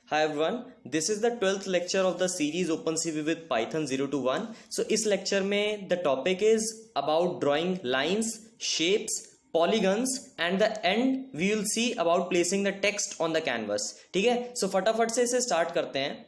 Hi everyone, this is the 12th lecture of the series OpenCV with Python 0 to 1. So इस lecture में the topic is about drawing lines, shapes, polygons and the end we will see about placing the text on the canvas. ठीक है, so फटाफट से इसे start करते हैं.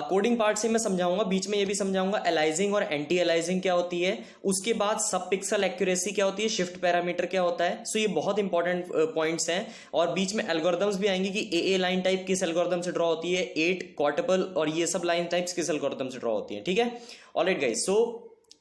Coding part से मैं समझाऊंगा, बीच में ये भी समझाऊंगा एलाइजिंग और एंटी एलाइजिंग क्या होती है, उसके बाद सब पिक्सल एक्यूरेसी क्या होती है, शिफ्ट पैरामीटर क्या होता है. सो ये बहुत इंपॉर्टेंट पॉइंट्स हैं और बीच में एल्गोरिथम्स भी आएंगे कि ए लाइन टाइप किस एल्गोरिथम से ड्रॉ होती है, 8 क्वार्टपल और ये सब लाइन टाइप्स किस एल्गोरिथम से ड्रॉ होती है. ठीक है, ऑलराइट गाइस, सो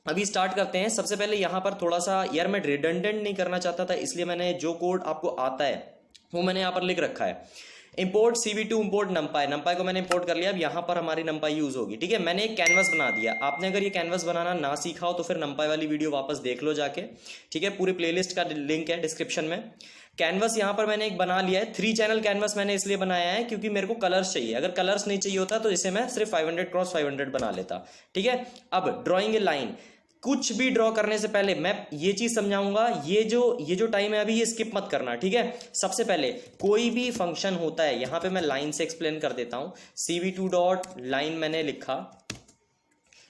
अभी स्टार्ट करते हैं. सबसे पहले यहां पर थोड़ा सा यार मैं रिडंडेंट नहीं करना चाहता था, इसलिए मैंने जो कोड आपको आता है वो मैंने यहां पर लिख रखा है. इंपोर्ट CV2 इंपोर्ट नंपाई को मैंने इंपोर्ट कर लिया. अब यहां पर हमारी नंपाई यूज होगी. ठीक है, मैंने एक कैनवस बना दिया. आपने अगर ये कैनवस बनाना ना सीखा हो तो फिर नंपाई वाली वीडियो वापस देख लो जाके. ठीक है, पूरी प्लेलिस्ट का लिंक है डिस्क्रिप्शन में. कैनवस यहां पर मैंने एक बना लिया है. 3 चैनल कैनवस मैंने इसलिए बनाया है क्योंकि मेरे को कलर्स चाहिए. अगर कलर्स नहीं चाहिए होता तो इसे मैं सिर्फ 500 क्रॉस 500 बना लेता. ठीक है, अब ड्रॉइंग ए लाइन. कुछ भी ड्रॉ करने से पहले मैं ये चीज समझाऊंगा. ये जो टाइम है अभी ये स्किप मत करना. ठीक है, सबसे पहले कोई भी फंक्शन होता है, यहां पे मैं लाइन से एक्सप्लेन कर देता हूं. CV2 डॉट लाइन मैंने लिखा,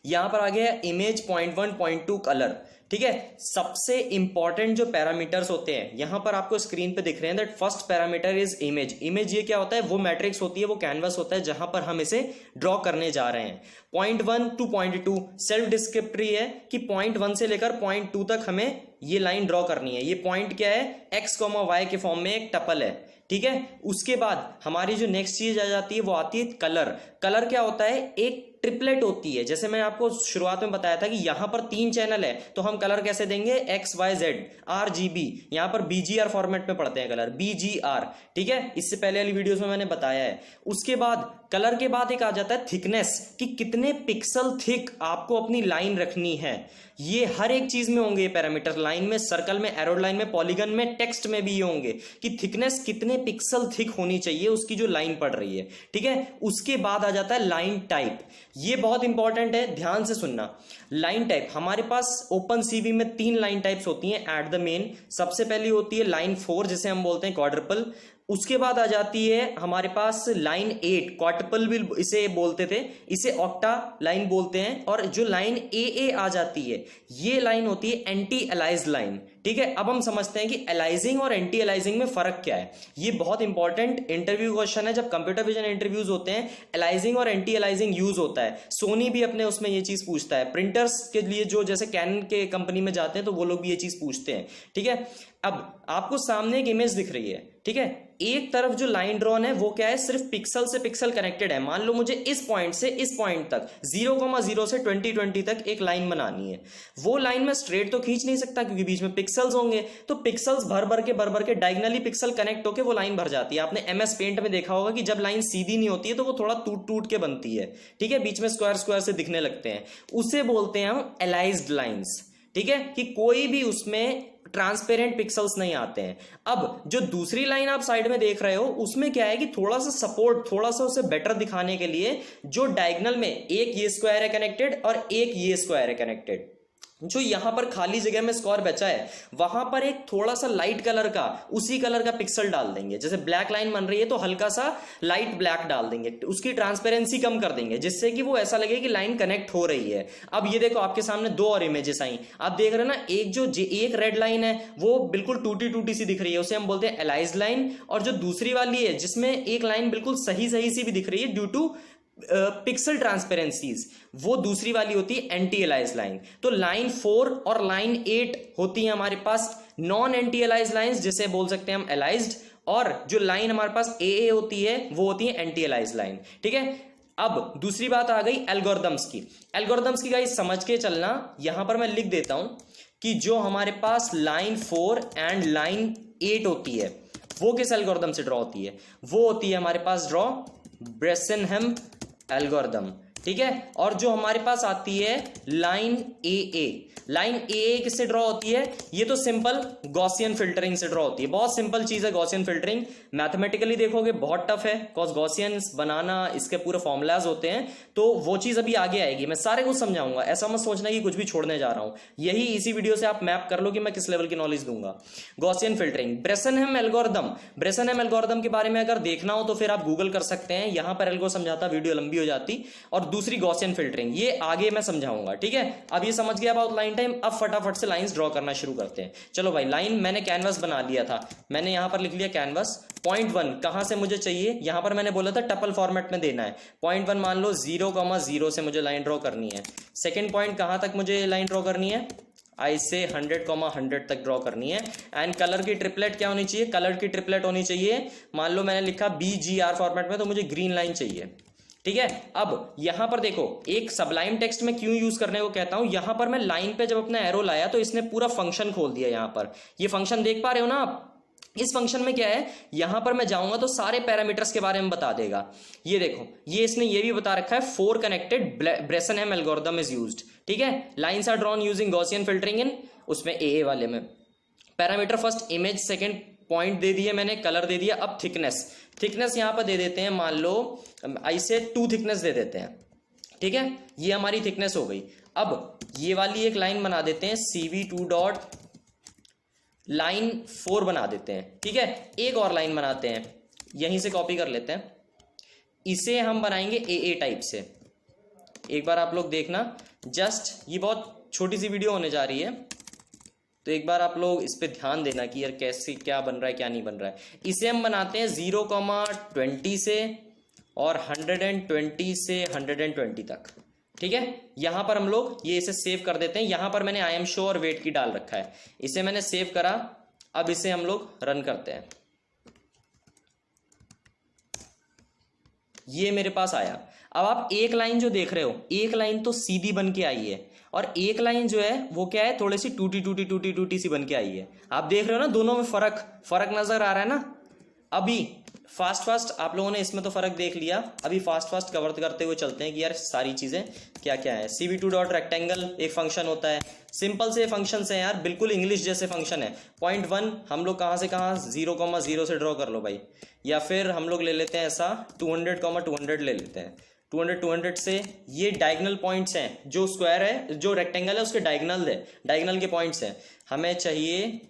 यहां पर आ गया इमेज 0.1 0.2 कलर. ठीक है, सबसे इंपॉर्टेंट जो पैरामीटर्स होते हैं यहां पर आपको स्क्रीन पे दिख रहे हैं. That first parameter is image. Image ये क्या होता है, वो मैट्रिक्स होती है, वो कैनवस होता है जहां पर हम इसे ड्रॉ करने जा रहे हैं. 0.1 to 0.2 सेल्फ डिस्क्रिप्टरी है कि 0.1 से लेकर 0.2 तक हमें ये लाइन ड्रॉ करनी है. ये पॉइंट क्या है, x, y के फॉर्म में एक टपल है. ठीक है, उसके बाद हमारी जो नेक्स्ट चीज आ जाती है वो आती है कलर. कलर क्या होता है, एक ट्रिपलेट होती है. जैसे मैंने आपको शुरुआत में बताया था कि यहां पर 3 चैनल है तो हम कलर कैसे देंगे, XYZ RGB. यहां पर BGR फॉर्मेट में पढ़ते हैं कलर, BGR. ठीक है, इससे पहले वाली वीडियोस में मैंने बताया है. उसके बाद कलर के बाद एक आ जाता है थिकनेस, कि कितने पिक्सल थिक आपको अपनी लाइन रखनी है. ये हर एक चीज में होंगे ये पैरामीटर, लाइन में, सर्कल में, एरो लाइन में, पॉलीगन में, टेक्स्ट में भी ये होंगे कि थिकनेस कितने पिक्सल थिक होनी चाहिए उसकी जो लाइन पड़ रही है. ठीक है, उसके बाद आ जाता है लाइन टाइप. ये बहुत इंपॉर्टेंट है, ध्यान से सुनना. लाइन टाइप हमारे पास ओपन CV में 3 लाइन टाइप्स होती हैं एट द मेन. सबसे पहली होती है लाइन 4 जिसे हम बोलते हैं क्वाड्रपल. उसके बाद आ जाती है हमारे पास लाइन 8, क्वार्टपल भी इसे बोलते थे, इसे ऑक्टा लाइन बोलते हैं. और जो लाइन AA आ जाती है ये लाइन होती है एंटी एलाइज्ड लाइन. ठीक है, अब हम समझते हैं कि एलाइजिंग और एंटी एलाइजिंग में फर्क क्या है. ये बहुत इंपॉर्टेंट इंटरव्यू क्वेश्चन है. जब कंप्यूटर विजन इंटरव्यूज होते हैं एलाइजिंग और एंटी एलाइजिंग यूज होता है. सोनी भी अपने उसमें ये चीज पूछता है. प्रिंटर्स के लिए जो जैसे कैनन के कंपनी में जाते हैं तो वो लोग भी ये चीज पूछते हैं. ठीक है, अब आपको सामने एक इमेज दिख रही है. ठीक है, एक तरफ जो लाइन ड्रॉन है वो क्या है, सिर्फ पिक्सल से पिक्सल कनेक्टेड है. मान लो मुझे इस पॉइंट से इस पॉइंट तक 0,0 से 2020 तक एक लाइन बनानी है. वो लाइन में स्ट्रेट तो खींच नहीं सकता क्योंकि बीच में पिक्सल्स होंगे. तो पिक्सल्स भर भर के डायगनली पिक्सल कनेक्ट होकर वो लाइन भर जाती है. आपने MS पेंट में देखा होगा कि जब लाइन सीधी नहीं होती है तो वो थोड़ा टूट के बनती है. ठीक है, बीच में स्क्वायर से दिखने लगते हैं. उसे बोलते हैं हम एलाइज्ड लाइन्स. ठीक है, कि कोई भी उसमें ट्रांसपेरेंट पिक्सल्स नहीं आते हैं. अब जो दूसरी लाइन आप साइड में देख रहे हो उसमें क्या है कि थोड़ा सा सपोर्ट, थोड़ा सा उसे बेटर दिखाने के लिए जो डायगोनल में एक ये स्क्वायर है कनेक्टेड और एक ये स्क्वायर है कनेक्टेड, जो यहां पर खाली जगह में स्क्वायर बचा है वहां पर एक थोड़ा सा लाइट कलर का, उसी कलर का पिक्सल डाल देंगे. जैसे ब्लैक लाइन बन रही है तो हल्का सा लाइट ब्लैक डाल देंगे, उसकी ट्रांसपेरेंसी कम कर देंगे जिससे कि वो ऐसा लगे कि लाइन कनेक्ट हो रही है. अब ये देखो आपके सामने 2 और इमेजेस आई. आप देख रहे हैं ना, एक रेड लाइन है वो बिल्कुल टूटी सी दिख रही है, उसे हम बोलते हैं एलाइज्ड लाइन. और जो दूसरी वाली है जिसमें एक लाइन बिल्कुल सही सी भी दिख रही है ड्यू टू पिक्सल ट्रांसपेरेंसीज, वो दूसरी वाली होती है एंटी एलाइज्ड लाइन. तो लाइन 4 और लाइन 8 होती है हमारे पास नॉन एंटी एलाइज्ड लाइंस, जिसे बोल सकते हैं हम एलाइज्ड. और जो लाइन हमारे पास AA होती है वो होती है एंटी एलाइज्ड लाइन. ठीक है, अब दूसरी बात आ गई एल्गोरिथम्स की. एल्गोरिथम्स की गाइस समझ के चलना. यहां पर मैं लिख देता हूं कि जो हमारे पास लाइन 4 एंड लाइन 8 होती है वो किस एल्गोरिथम से ड्रॉ होती है, वो होती है हमारे पास ड्रॉ ब्रेसेनहेम एल्गोरिथम. ठीक है। और जो हमारे पास आती है लाइन ए किससे ड्रॉ होती है? ये तो सिंपल गॉसियन फिल्टरिंग से ड्रॉ होती है। बहुत सिंपल चीज है गॉसियन फिल्टरिंग। मैथमेटिकली देखोगे बहुत टफ है, बिकॉज गॉसियन बनाना इसके पूरे फॉर्मूलाज होते हैं, तो वो चीज अभी आगे आएगी, मैं सारे कुछ समझाऊंगा। ऐसा मत सोचना कि कुछ भी छोड़ने जा रहा हूं, यही इसी वीडियो से आप मैप कर लो कि मैं किस लेवल की नॉलेज दूंगा। गॉसियन फिल्टरिंग, ब्रेसनहेम एल्गोरिदम के बारे में अगर देखना हो तो फिर आप गूगल कर सकते हैं, यहां पर एल्गो समझाता, वीडियो लंबी हो जाती। और दूसरी गॉसियन फिल्टरिंग, ये आगे मैं समझाऊंगा, ठीक है। अब ये समझ गया अबाउट लाइन टाइम। अब फटाफट से लाइंस ड्रॉ करना शुरू करते हैं। चलो भाई, लाइन मैंने कैनवस बना लिया था, मैंने यहां पर लिख लिया कैनवस। पॉइंट 1 कहां से मुझे चाहिए? यहां पर मैंने बोला था टपल फॉर्मेट में देना है। पॉइंट 1 मान लो 0,0 से मुझे लाइन ड्रॉ करनी है। सेकेंड पॉइंट कहां तक मुझे लाइन ड्रॉ करनी है? आई से 100,100 तक ड्रॉ करनी है। एंड कलर की ट्रिपलेट क्या होनी चाहिए? कलर की ट्रिपलेट होनी चाहिए, मान लो मैंने लिखा BGR फॉर्मेट में, तो मुझे ग्रीन लाइन चाहिए, ठीक है। अब यहां पर देखो, एक सबलाइम टेक्स्ट में क्यों यूज करने को कहता हूं, यहां पर मैं लाइन पे जब अपना एरो लाया तो इसने पूरा फंक्शन खोल दिया। यहां पर ये फंक्शन देख पा रहे हो ना आप? इस फंक्शन में क्या है, यहां पर मैं जाऊंगा तो सारे पैरामीटर्स के बारे में बता देगा। ये देखो, ये इसने ये भी बता रखा है 4 connected Bresenham algorithm is used, ठीक है। Lines are drawn using Gaussian filtering in, उसमें ए वाले में parameter first image, second point दे दिए मैंने, कलर दे दिया। अब थिकनेस यहां पर दे देते हैं, मान लो ऐसे 2 थिकनेस दे देते हैं, ठीक है। ये हमारी थिकनेस हो गई। अब ये वाली एक लाइन बना देते हैं, CV2 डॉट लाइन 4 बना देते हैं, ठीक है। एक और लाइन बनाते हैं, यहीं से कॉपी कर लेते हैं, इसे हम बनाएंगे AA टाइप से। एक बार आप लोग देखना, जस्ट ये बहुत छोटी सी वीडियो होने जा रही है, तो एक बार आप लोग इस पे ध्यान देना कि यार कैसे क्या बन रहा है क्या नहीं बन रहा है। इसे हम बनाते हैं 0,20 से और 120 से 120 तक, ठीक है। यहां पर हम लोग ये इसे सेव कर देते हैं। यहां पर मैंने आई एम शो और वेट की डाल रखा है, इसे मैंने सेव करा। अब इसे हम लोग रन करते हैं, ये मेरे पास आया। अब आप एक लाइन जो देख रहे हो, एक लाइन तो सीधी बन के आई है, और एक लाइन जो है वो क्या है, थोड़ी सी टूटी सी बन के आई है। आप देख रहे हो ना, दोनों में फर्क नजर आ रहा है ना। अभी फास्ट आप लोगों ने इसमें तो फर्क देख लिया, अभी फास्ट कवर करते हुए चलते हैं कि यार सारी चीजें क्या क्या है। CV2 डॉट रेक्टेंगल एक फंक्शन होता है, सिंपल से फंक्शन है यार, बिल्कुल इंग्लिश जैसे फंक्शन है। पॉइंट 1 हम लोग कहां से कहां 0,0 से ड्रॉ कर लो भाई, या फिर हम लोग ले लेते हैं ऐसा 200,200 ले लेते हैं। 200 से ये डायगनल पॉइंट्स हैं, जो स्क्वायर है जो रेक्टेंगल है उसके डायगनल के पॉइंट्स हैं। हमें चाहिए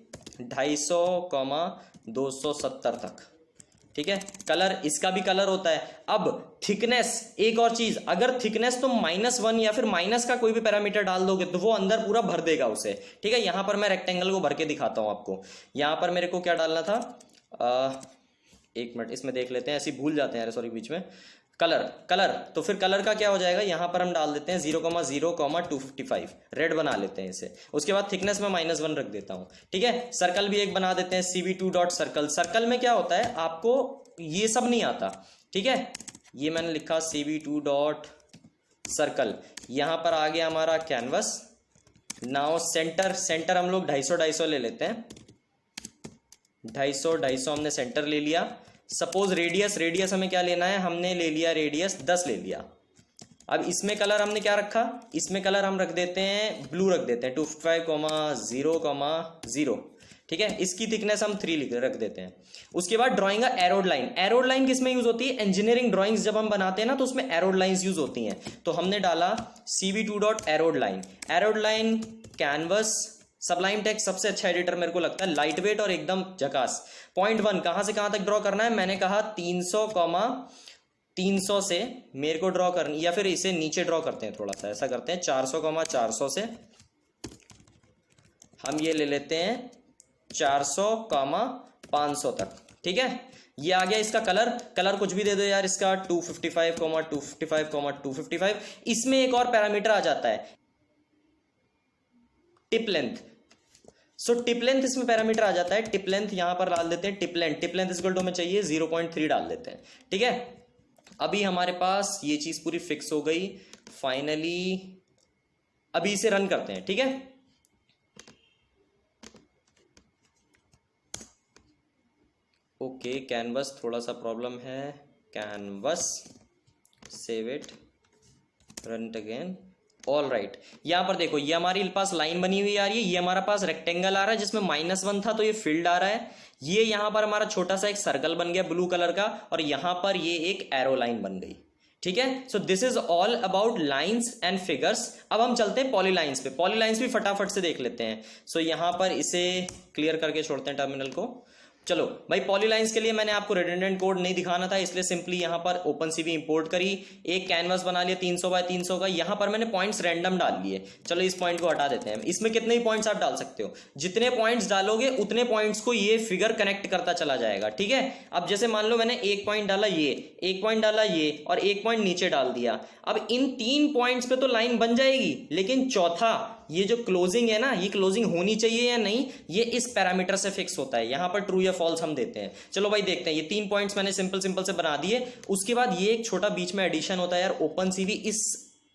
250,270 तक, ठीक है। कलर, इसका भी कलर होता है। अब थिकनेस, एक और चीज, अगर थिकनेस तुम -1 या फिर माइनस का कोई भी पैरामीटर डाल दोगे तो वो अंदर पूरा भर देगा उसे, ठीक है। यहां पर मैं रेक्टेंगल को भर के दिखाता हूं आपको। यहां पर मेरे को क्या डालना था, एक मिनट इसमें देख लेते हैं, ऐसे भूल जाते हैं, सॉरी बीच में। कलर तो फिर कलर का क्या हो जाएगा, यहां पर हम डाल देते हैं 0,0,255, रेड बना लेते हैं इसे। उसके बाद थिकनेस में -1 रख देता हूं, ठीक है। सर्कल भी एक बना देते हैं, CV2 डॉट सर्कल। सर्कल में क्या होता है, आपको ये सब नहीं आता, ठीक है। ये मैंने लिखा CV2 डॉट सर्कल। यहां पर आ गया हमारा कैनवस। नाउ सेंटर हम लोग 250 ले लेते हैं, 250 हमने सेंटर ले लिया। सपोज रेडियस हमें क्या लेना है, हमने ले लिया रेडियस 10 ले लिया। अब इसमें कलर हमने क्या रखा, इसमें कलर हम रख देते हैं ब्लू, रख देते हैं 255,0,0, ठीक है। इसकी थिकनेस हम 3 रख देते हैं। उसके बाद ड्राइंग एरोड लाइन किस में यूज होती है, इंजीनियरिंग ड्राइंग्स जब हम बनाते हैं ना तो उसमें एरोड लाइंस यूज होती हैं। तो हमने डाला CV2 dot arrowed line canvas. Sublime text सबसे अच्छा एडिटर मेरे को लगता है, लाइट वेट और एकदम झकास। पॉइंट 1 कहां से कहां तक ड्रॉ करना है, मैंने कहा 300 से मेरे को ड्रॉ करनी, या फिर इसे नीचे ड्रॉ करते हैं, थोड़ा सा ऐसा करते हैं 400,400 से हम ये ले लेते हैं 400,500 तक, ठीक है। ये आ गया इसका कलर कुछ भी दे दो यार, इसका 255,255,255। इसमें एक और पैरामीटर आ जाता है tip length. So tip length इसमें पैरामीटर आ जाता है। टिप लेंथ यहां पर डाल देते हैं, टिप लेंथ इक्वल टू में चाहिए 0.3 डाल देते हैं, ठीक है। अभी हमारे पास ये चीज पूरी फिक्स हो गई फाइनली। अभी इसे रन करते हैं, ठीक है। ओके, कैनवस थोड़ा सा प्रॉब्लम है, canvas save it, run it again. All right, यहाँ पर देखो ये हमारे पास लाइन बनी हुई आ रही है, ये हमारा पास रेक्टेंगल आ रहा है जिसमें -1 था तो ये फील्ड आ रहा है, ये यहाँ पर हमारा छोटा सा एक सर्कल बन गया ब्लू कलर का, और यहाँ पर ये एक एरो लाइन बन गई। ठीक है, so this is all about lines and figures. अब हम चलते हैं पॉलीलाइंस पे, पॉलीलाइंस भी फटाफट से देख लेते हैं। सो यहाँ पर इसे क्लियर करके छोड़ते हैं टर्मिनल को। चलो भाई, पॉलीलाइंस के लिए मैंने आपको रिडंडेंट कोड नहीं दिखाना था, इसलिए सिंपली यहां पर ओपनसीवी इंपोर्ट करी, एक कैनवास बना लिया 300 बाय 300 का, यहां पर मैंने पॉइंट्स रैंडम डाल लिए। चलो इस पॉइंट को हटा देते हैं। इसमें कितने ही पॉइंट्स आप डाल सकते हो, जितने पॉइंट्स डालोगे उतने पॉइंट्स को ये फिगर कनेक्ट करता चला जाएगा। ठीक है, अब जैसे मान लो मैंने एक पॉइंट डाला ये, एक पॉइंट डाला ये, और एक पॉइंट नीचे डाल दिया। अब इन 3 पॉइंट्स पे तो लाइन बन जाएगी, लेकिन चौथा ये जो क्लोजिंग है ना, ये क्लोजिंग होनी चाहिए या नहीं, ये इस पैरामीटर से फिक्स होता है। यहां पर ट्रू या फॉल्स हम देते हैं। चलो भाई देखते हैं, ये 3 पॉइंट्स मैंने सिंपल से बना दिए। उसके बाद ये एक छोटा बीच में एडिशन होता है यार, ओपनसीवी इस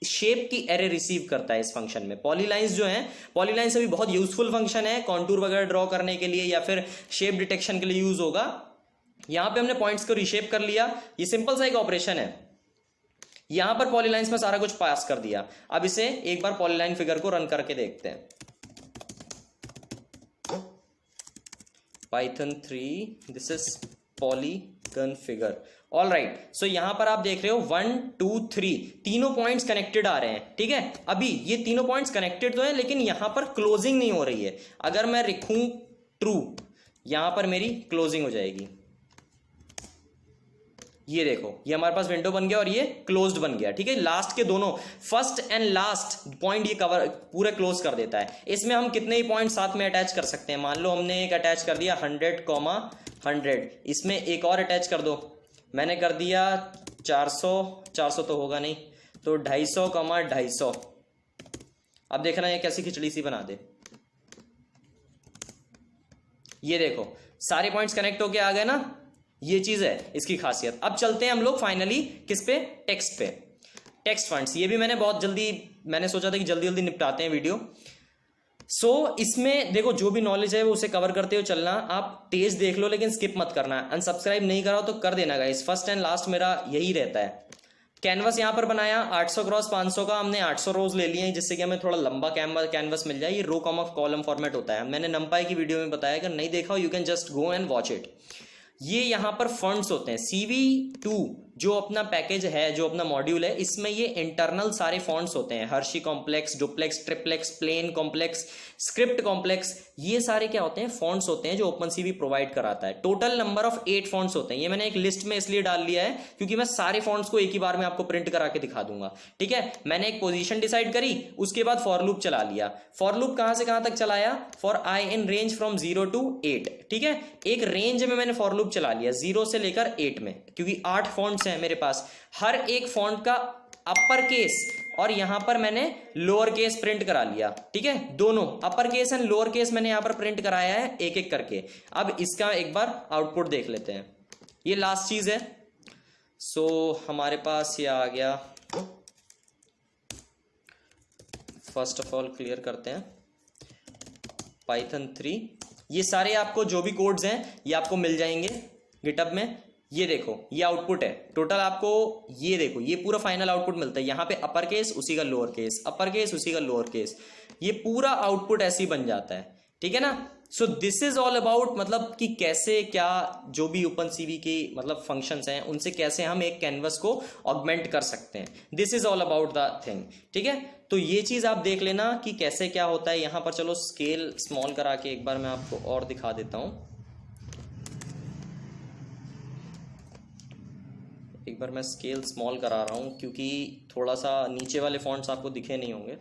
शेप की एरे रिसीव करता है इस फंक्शन में। पॉलीलाइंस जो है, पॉलीलाइंस अभी बहुत यूजफुल फंक्शन है, कॉन्टूर वगैरह ड्रॉ करने के लिए या फिर शेप डिटेक्शन के लिए यूज होगा। यहां पे हमने पॉइंट्स को रिशेप कर लिया, ये सिंपल सा एक ऑपरेशन है। यहां पर पॉलीलाइंस में सारा कुछ पास कर दिया। अब इसे एक बार पॉलीलाइन फिगर को रन करके देखते हैं। Python 3 this is polygon figure. All right, so यहां पर आप देख रहे हो 1 2 3 तीनों पॉइंट्स कनेक्टेड आ रहे हैं। ठीक है, अभी ये तीनों पॉइंट्स कनेक्टेड तो है, लेकिन यहां पर क्लोजिंग नहीं हो रही है। अगर मैं लिखूं ट्रू, यहां पर मेरी क्लोजिंग हो जाएगी। ये देखो, ये हमारे पास विंडो बन गया और ये क्लोज्ड बन गया। ठीक है, लास्ट के दोनों, फर्स्ट एंड लास्ट पॉइंट ये कवर पूरे क्लोज कर देता है। इसमें हम कितने ही पॉइंट साथ में अटैच कर सकते हैं। मान लो हमने एक अटैच कर दिया 100,100, इसमें एक और अटैच कर दो। मैंने कर दिया 400 तो होगा नहीं, तो 250,250। अब देखना ये कैसी खिचड़ी सी बना दे। ये देखो सारे पॉइंट्स कनेक्ट होके आ गए ना, ये चीज है इसकी खासियत। अब चलते हैं हम लोग फाइनली किस पे, टेक्स्ट पे। टेक्स्ट फॉन्ट्स, ये भी मैंने बहुत जल्दी, मैंने सोचा था कि जल्दी जल्दी निपटाते हैं वीडियो। सो इसमें देखो जो भी नॉलेज है वो उसे कवर करते हुए चलना। आप तेज देख लो लेकिन स्किप मत करना। अनसब्सक्राइब नहीं करा तो कर देना गाइस, फर्स्ट एंड लास्ट मेरा यही रहता है। कैनवस यहां पर बनाया 800 क्रॉस 500 का, हमने 800 रोज ले लिए हैं जिससे कि हमें थोड़ा लंबा कैनवस मिल जाए। ये रो कॉलम फॉर्मेट होता है, मैंने नंपाई की वीडियो में बताया। अगर नहीं देखा हो you can just go and watch it. ये यहां पर फॉन्ट्स होते हैं। CV2 जो अपना पैकेज है, जो अपना मॉड्यूल है, इसमें ये इंटरनल सारे फॉन्ट्स होते हैं। Hershey complex, duplex, triplex, plain complex, script complex, ये सारे क्या होते हैं, फॉन्ट्स होते हैं जो ओपनसीवी प्रोवाइड कराता है। टोटल नंबर ऑफ 8 फॉन्ट्स होते हैं। ये मैंने एक लिस्ट में इसलिए डाल लिया है क्योंकि मैं सारे फॉन्ट्स को एक ही बार में आपको प्रिंट करा के दिखा दूंगा। ठीक है, मैंने एक पोजीशन डिसाइड करी, उसके बाद फॉर लूप चला लिया। फॉर लूप कहां से कहां तक चलाया, for i in range from 0 to 8। ठीक है, एक रेंज में मैंने फॉर लूप चला लिया 0 से लेकर 8 में, क्योंकि 8 फॉन्ट्स हैं मेरे पास। हर एक फॉन्ट का अपर केस और यहां पर मैंने लोअर केस प्रिंट करा लिया। ठीक है, दोनों upper case and lower case मैंने यहां पर प्रिंट कराया है एक एक करके। अब इसका एक बार आउटपुट देख लेते हैं। ये लास्ट चीज है। सो हमारे पास ये आ गया। फर्स्ट ऑफ ऑल क्लियर करते हैं Python 3। ये सारे आपको जो भी कोड्स हैं ये आपको मिल जाएंगे गिटहब में। ये देखो ये आउटपुट है टोटल आपको। ये देखो ये पूरा फाइनल आउटपुट मिलता है। यहाँ पे अपर केस उसी का लोअर केस, अपर केस उसी का लोअर केस, ये पूरा आउटपुट ऐसे ही बन जाता है। ठीक है ना। So this is all about, मतलब कि कैसे क्या जो भी ओपनसीवी की मतलब फंक्शंस हैं उनसे कैसे हम एक कैनवस को ऑगमेंट कर सकते हैं। This is all about the thing. ठीक है, तो ये चीज आप देख लेना कि कैसे क्या होता है। यहां पर चलो स्केल स्मॉल करा के एक बार मैं आपको और दिखा देता हूं। एक बार मैं स्केल स्मॉल करा रहा हूं क्योंकि थोड़ा सा नीचे वाले फॉन्ट्स आपको दिखे नहीं होंगे।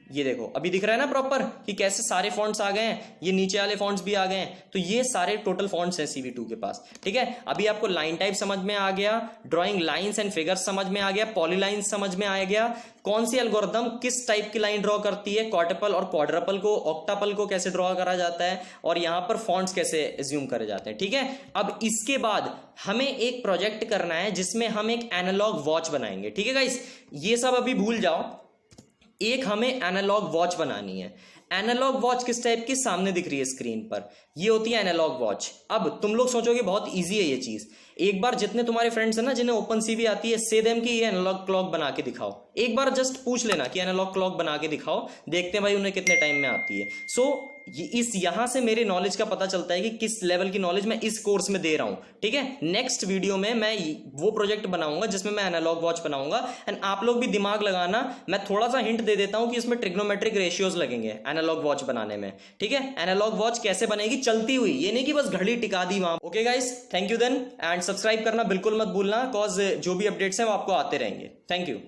ये देखो अभी दिख रहा है ना प्रॉपर कि कैसे सारे फॉन्ट्स आ गए हैं, ये नीचे वाले फॉन्ट्स भी आ गए हैं। तो ये सारे टोटल फॉन्ट्स हैं CV2 के पास। ठीक है, अभी आपको लाइन टाइप समझ में आ गया, ड्राइंग लाइंस एंड फिगर्स समझ में आ गया, पॉलीलाइंस समझ में आ गया, कौन सी एल्गोरिथम किस टाइप की लाइन ड्रॉ करती है, क्वार्टपल और क्वाड्रपल को, ऑक्टापल को कैसे ड्रॉ करा जाता है, और यहां पर फॉन्ट्स कैसे एज्यूम करे जाते हैं। ठीक है, अब इसके बाद हमें एक प्रोजेक्ट करना है जिसमें हम एक एनालॉग वॉच बनाएंगे। ठीक है गाइस, ये सब अभी भूल जाओ। एक हमें एनालॉग वॉच बनानी है। एनालॉग वॉच किस टाइप की, सामने दिख रही है स्क्रीन पर, ये होती है एनालॉग वॉच। अब तुम लोग सोचोगे बहुत इजी है ये चीज। एक बार जितने तुम्हारे फ्रेंड्स हैं ना जिन्हें ओपनसीवी आती है, से देम कि ये एनालॉग क्लॉक बना के दिखाओ, एक बार जस्ट पूछ लेना कि एनालॉग क्लॉक बना के दिखाओ, देखते हैं भाई उन्हें कितने टाइम में आती है। सो इस यहां से मेरे नॉलेज का पता चलता है कि किस लेवल की नॉलेज मैं इस कोर्स में दे रहा हूं। ठीक है, नेक्स्ट वीडियो में मैं वो प्रोजेक्ट बनाऊंगा जिसमें मैं एनालॉग वॉच बनाऊंगा। एंड आप लोग भी दिमाग लगाना, मैं थोड़ा सा हिंट दे देता हूं कि इसमें ट्रिग्नोमेट्रिक रेशियोज लगेंगे एनालॉग वॉच बनाने में। ठीक है, एनालॉग वॉच कैसे बनेगी चलती हुई, ये नहीं कि बस घड़ी टिका दी वहां। Okay guys, thank you then, and subscribe करना बिल्कुल मत भूलना, बिकॉज जो भी अपडेट्स हैं वो आपको आते रहेंगे। Thank you.